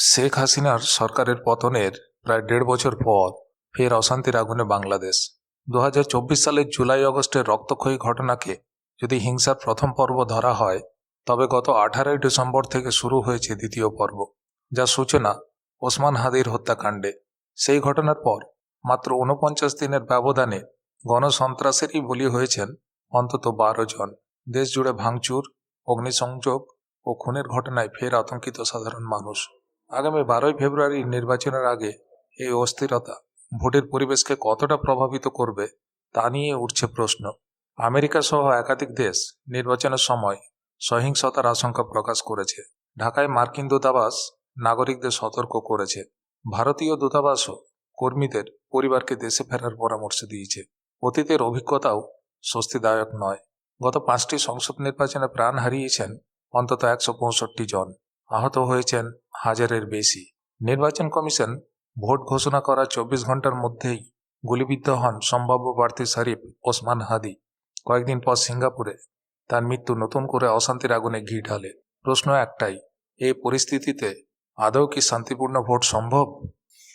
শেখ হাসিনার সরকারের পতনের প্রায় ১.৫ বছর পর ফের অশান্তির আগুনে বাংলাদেশ। ২০২৪ সালের জুলাই আগস্টের রক্তক্ষয়ী ঘটনাকে যদি হিংসার প্রথম পর্ব ধরা হয়, তবে গত ১৮ই ডিসেম্বর থেকে শুরু হয়েছে দ্বিতীয় পর্ব, যার সূচনা ওসমান হাদির হত্যাকাণ্ডে। সেই ঘটনার পর মাত্র ৪৯ দিনের ব্যবধানে গণসন্ত্রাসেরই বলি হয়েছেন অন্তত ১২ জন। দেশ জুড়ে ভাঙচুর, অগ্নিসংযোগ ও খুনের ঘটনায় ফের আতঙ্কিত সাধারণ মানুষ। আগামী ১২ই ফেব্রুয়ারি নির্বাচনের আগে এই অস্থিরতা ভোটের পরিবেশকে কতটা প্রভাবিত করবে তা নিয়ে উঠছে প্রশ্ন। আমেরিকা সহ একাধিক দেশ নির্বাচনের সময় সহিংসতার আশঙ্কা প্রকাশ করেছে। ঢাকায় মার্কিন দূতাবাস নাগরিকদের সতর্ক করেছে। ভারতীয় দূতাবাসও কর্মীদের পরিবারকে দেশে ফেরার পরামর্শ দিয়েছে। অতীতের অভিজ্ঞতাও স্বস্তিদায়ক নয়। গত 5টি সংসদ নির্বাচনে প্রাণ হারিয়েছেন অন্তত ১৬৫ জন, আহত হয়েছেন হাজারের বেশি। নির্বাচন কমিশন ভোট ঘোষণা করার ২৪ ঘন্টার মধ্যেই গুলিবিদ্ধ হন সম্ভাব্য প্রার্থী শরীফ ওসমান হাদি। কয়েকদিন পর সিঙ্গাপুরে তার মৃত্যু নতুন করে অশান্তির আগুনে ঘি ঢালে। প্রশ্ন একটাই, এই পরিস্থিতিতে আদৌ কি শান্তিপূর্ণ ভোট সম্ভব?